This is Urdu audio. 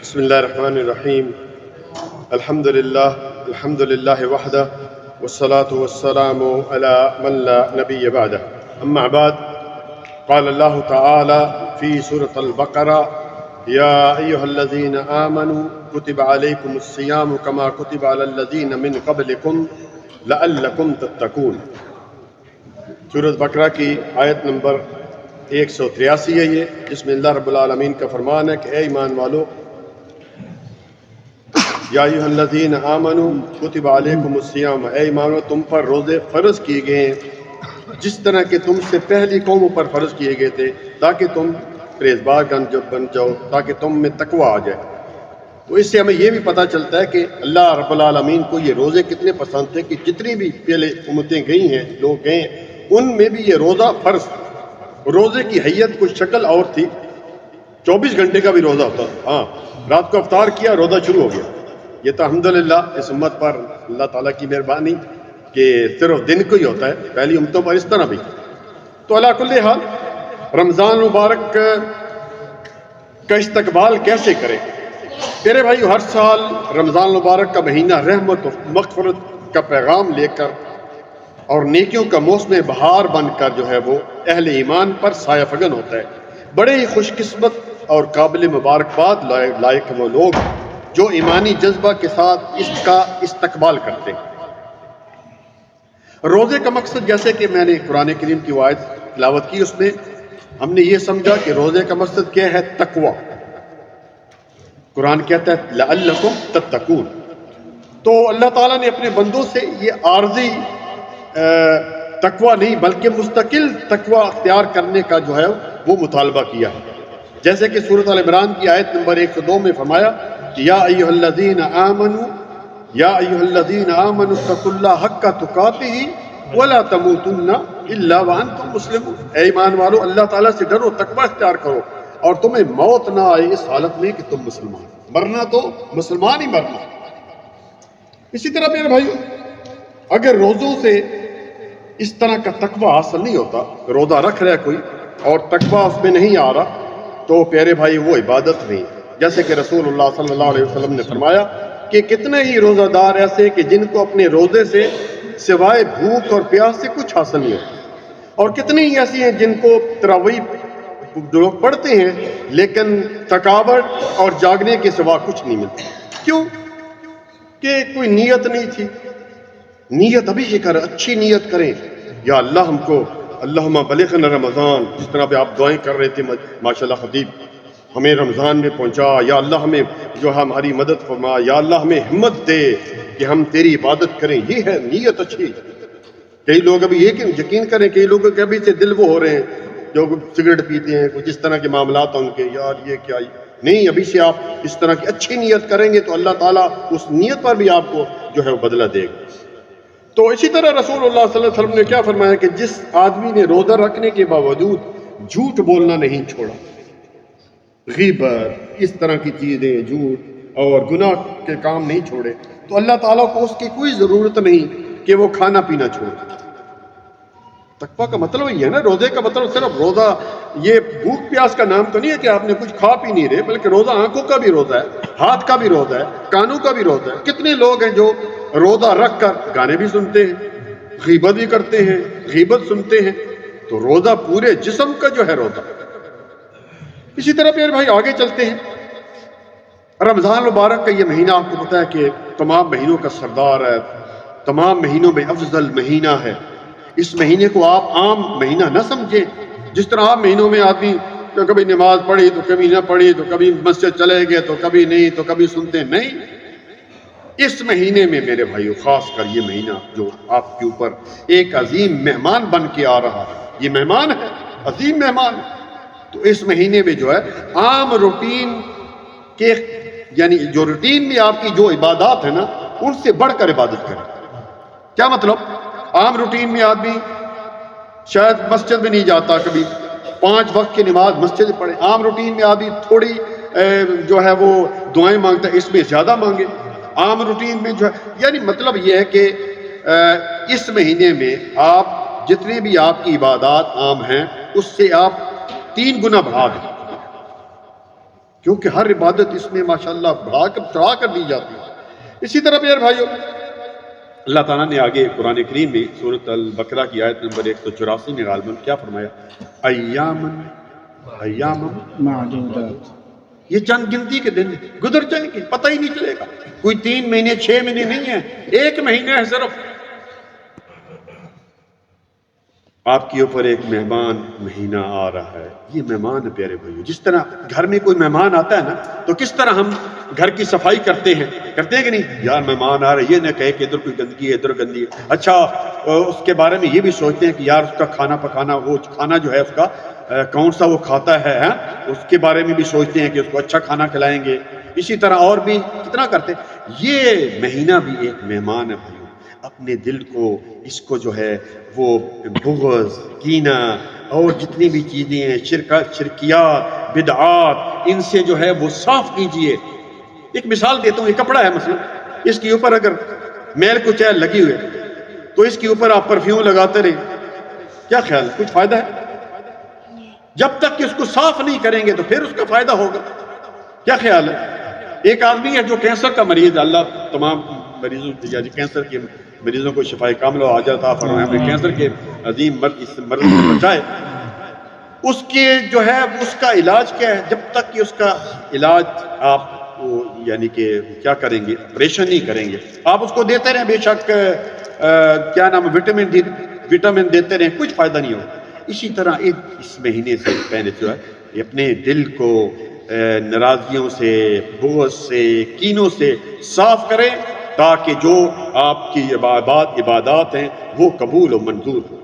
بسم اللہ الرحمن الرحیم الحمد للہ وحدہ والصلاة والسلام علی من لا نبی بعدہ اما بعد قال اللہ تعالی فی سورة البقرہ یا ایہا الذین آمنوا کتب علیکم الصیام کما کتب علی الذین من قبلکم لعلکم تتقون۔ سورۃ بقرہ کی آیت نمبر 183 ہے یہ، جس میں اللہ رب العالمین کا فرمان ہے کہ اے ایمان والو، یا ایھا الذین آمنوا کتب علیکم الصیام، اے ایمانو تم پر روزے فرض کیے گئے ہیں جس طرح کہ تم سے پہلی قوموں پر فرض کیے گئے تھے، تاکہ تم پرہیزگار بن جاؤ، تاکہ تم میں تقوی آ جائے۔ تو اس سے ہمیں یہ بھی پتہ چلتا ہے کہ اللہ رب العالمین کو یہ روزے کتنے پسند تھے کہ جتنی بھی پہلے امتیں گئی ہیں، لوگ گئے ہیں، ان میں بھی یہ روزہ فرض تھا۔ روزے کی حیت کچھ شکل اور تھی، 24 گھنٹے کا بھی روزہ ہوتا تھا، ہاں رات کو افطار کیا روزہ شروع ہو گیا۔ یہ تو الحمدللہ اس امت پر اللہ تعالیٰ کی مہربانی کہ صرف دن کو ہی ہوتا ہے، پہلی امتوں پر اس طرح بھی۔ تو علی کل حال رمضان مبارک کا استقبال کیسے کریں؟ میرے بھائی، ہر سال رمضان مبارک کا مہینہ رحمت و مغفرت کا پیغام لے کر اور نیکیوں کا موسم بہار بن کر جو ہے وہ اہل ایمان پر سایہ فگن ہوتا ہے۔ بڑے ہی خوش قسمت اور قابل مبارکباد لائق وہ لوگ جو ایمانی جذبہ کے ساتھ اس کا استقبال کرتے ہیں۔ روزے کا مقصد، جیسے کہ میں نے قرآن کریم کی آیت تلاوت کی، اس میں ہم نے یہ سمجھا کہ روزے کا مقصد کیا ہے؟ تقوی۔ قرآن کہتا ہے لعلکم تتقون۔ تو اللہ تعالیٰ نے اپنے بندوں سے یہ عارضی تقوی نہیں بلکہ مستقل تقوی اختیار کرنے کا جو ہے وہ مطالبہ کیا ہے، جیسے کہ سورۃ ال عمران کی آیت نمبر 102 میں فرمایا کہ یا ایھا الذین آمنوا اتقوا اللہ حق تقاتہ ولا تموتن الا وانتم مسلمون۔ اے ایمان والو، اللہ تعالیٰ سے ڈرو، تقوی اختیار کرو اور تمہیں موت نہ آئے اس حالت میں کہ تم مسلمان، مرنا تو مسلمان ہی مرنا۔ اسی طرح میرے بھائی، اگر روزوں سے اس طرح کا تقوی حاصل نہیں ہوتا، روزہ رکھ رہا ہے کوئی اور تقوی اس میں نہیں آ رہا، تو پیارے بھائی وہ عبادت نہیں۔ جیسے کہ رسول اللہ صلی اللہ علیہ وسلم نے فرمایا کہ کتنے ہی روزہ دار ایسے کہ جن کو اپنے روزے سے سوائے بھوک اور پیاس سے کچھ حاصل نہیں ہوتا، اور کتنے ہی ایسی ہیں جن کو تراویح لوگ پڑھتے ہیں لیکن تھکاوٹ اور جاگنے کے سوا کچھ نہیں ملتا۔ کیوں؟ کہ کوئی نیت نہیں تھی۔ نیت ابھی ہی کریں، اچھی نیت کریں، یا اللہ ہم کو اللہم بلغنا رمضان، جس طرح پہ آپ دعائیں کر رہے تھے ماشاءاللہ خطیب، ہمیں رمضان میں پہنچا، یا اللہ ہمیں جو ہماری مدد فرما، یا اللہ ہمیں ہمت دے کہ ہم تیری عبادت کریں۔ یہ ہے نیت اچھی۔ کئی لوگ ابھی یہ یقین کریں، کئی لوگوں کے ابھی سے دل وہ ہو رہے ہیں جو سگریٹ پیتے ہیں، کچھ اس طرح کے معاملات ہیں ان کے، یار یہ کیا نہیں، ابھی سے آپ اس طرح کی اچھی نیت کریں گے تو اللہ تعالیٰ اس نیت پر بھی آپ کو جو ہے وہ بدلہ دے گا۔ تو اسی طرح رسول اللہ صلی اللہ علیہ وسلم نے کیا فرمایا کہ جس آدمی نے روزہ رکھنے کے باوجود جھوٹ بولنا نہیں چھوڑا، غیبت، اس طرح کی چیزیں، جھوٹ اور گناہ کے کام نہیں چھوڑے، تو اللہ تعالیٰ کو اس کی کوئی ضرورت نہیں کہ وہ کھانا پینا چھوڑے۔ تقویٰ کا مطلب یہ ہے نا، روزے کا مطلب صرف روزہ یہ بھوک پیاس کا نام تو نہیں ہے کہ آپ نے کچھ کھا پی نہیں رہے، بلکہ روزہ آنکھوں کا بھی روزہ ہے، ہاتھ کا بھی روزہ ہے، کانوں کا بھی روزہ ہے۔ کتنے لوگ ہیں جو روزہ رکھ کر گانے بھی سنتے ہیں، غیبت بھی کرتے ہیں، غیبت سنتے ہیں، تو روزہ پورے جسم کا جو ہے روزہ۔ اسی طرح میرے بھائی آگے چلتے ہیں۔ رمضان مبارک کا یہ مہینہ آپ کو پتہ ہے کہ تمام مہینوں کا سردار ہے، تمام مہینوں میں افضل مہینہ ہے۔ اس مہینے کو آپ عام مہینہ نہ سمجھیں، جس طرح عام مہینوں میں آدمی تو کبھی نماز پڑھی تو کبھی نہ پڑھی، تو کبھی مسجد چلے گئے تو کبھی نہیں، تو کبھی سنتے نہیں۔ اس مہینے میں میرے بھائیو، خاص کر یہ مہینہ جو آپ کے اوپر ایک عظیم مہمان بن کے آ رہا ہے، یہ مہمان ہے، عظیم مہمان ہے۔ تو اس مہینے میں جو ہے عام روٹین کے، یعنی جو روٹین میں آپ کی جو عبادات ہیں نا، ان سے بڑھ کر عبادت کریں۔ کیا مطلب؟ عام روٹین میں آدمی شاید مسجد میں نہیں جاتا، کبھی 5 وقت کی نماز مسجد پڑھے۔ عام روٹین میں آدمی تھوڑی جو ہے وہ دعائیں مانگتا ہے، اس میں زیادہ مانگے۔ عام روٹین میں جو ہے، یعنی مطلب یہ ہے کہ اس مہینے میں آپ جتنے بھی آپ کی عبادات عام ہیں اس سے آپ 3 گنا بڑھا دیں۔ کیونکہ ہر عبادت اس میں ماشاءاللہ چڑھا کر دی جاتی ہے۔ اسی طرح پیارے بھائیو، اللہ تعالیٰ نے آگے قرآن کریم میں سورۃ البقرہ کی آیت نمبر 184 میں غالباً کیا فرمایا؟ ایامن معدودات، یہ چند گنتی کے دن گزر جائیں گے، پتہ ہی نہیں چلے گا۔ کوئی 3 مہینے 6 مہینے نہیں ہے، 1 مہینہ ہے صرف۔ آپ کے اوپر ایک مہمان مہینہ آ رہا ہے، یہ مہمان ہے پیارے بھائیو۔ جس طرح گھر میں کوئی مہمان آتا ہے نا، تو کس طرح ہم گھر کی صفائی کرتے ہیں کہ نہیں؟ یار مہمان آ رہا ہے، یہ نہ کہے کہ ادھر کوئی گندگی ہے ادھر گندگی ہے۔ اچھا اس کے بارے میں یہ بھی سوچتے ہیں کہ یار اس کا کھانا پکانا، وہ کھانا جو ہے اس کا کون سا وہ کھاتا ہے، اس کے بارے میں بھی سوچتے ہیں کہ اس کو اچھا کھانا کھلائیں گے۔ اسی طرح اور بھی کتنا کرتے ہیں۔ یہ مہینہ بھی ایک مہمان ہے بھائیو۔ اپنے دل کو، اس کو جو ہے وہ بغض، کینہ اور جتنی بھی چیزیں ہیں، شرکیات، بدعات، ان سے جو ہے وہ صاف کیجئے۔ ایک مثال دیتا ہوں، یہ کپڑا ہے مثلا، اس کے اوپر اگر میل کچھ ہے لگی ہوئے، تو اس کے اوپر آپ پرفیوم لگاتے رہیں، کیا خیال ہے؟ کچھ فائدہ ہے؟ جب تک کہ اس کو صاف نہیں کریں گے تو پھر اس کا فائدہ ہوگا۔ کیا خیال ہے؟ ایک آدمی ہے جو کینسر کا مریض، اللہ تمام مریضوں کینسر کے مریضوں کو شفائے کاملہ و عاجلہ عطا فرمائے، ہمیں کینسر کے عظیم مرض سے بچائے۔ اس کے جو ہے اس کا علاج کیا ہے؟ جب تک کہ اس کا علاج آپ یعنی کہ کیا کریں گے، آپریشن نہیں کریں گے، آپ اس کو دیتے رہیں، بے شک کیا نام ہے، وٹامن دیتے رہیں، کچھ فائدہ نہیں ہوگا۔ اسی طرح اس مہینے سے پہلے جو ہے یہ اپنے دل کو ناراضگیوں سے، بغض سے، کینوں سے صاف کریں، تاکہ جو آپ کی عبادات ہیں وہ قبول و منظور ہو۔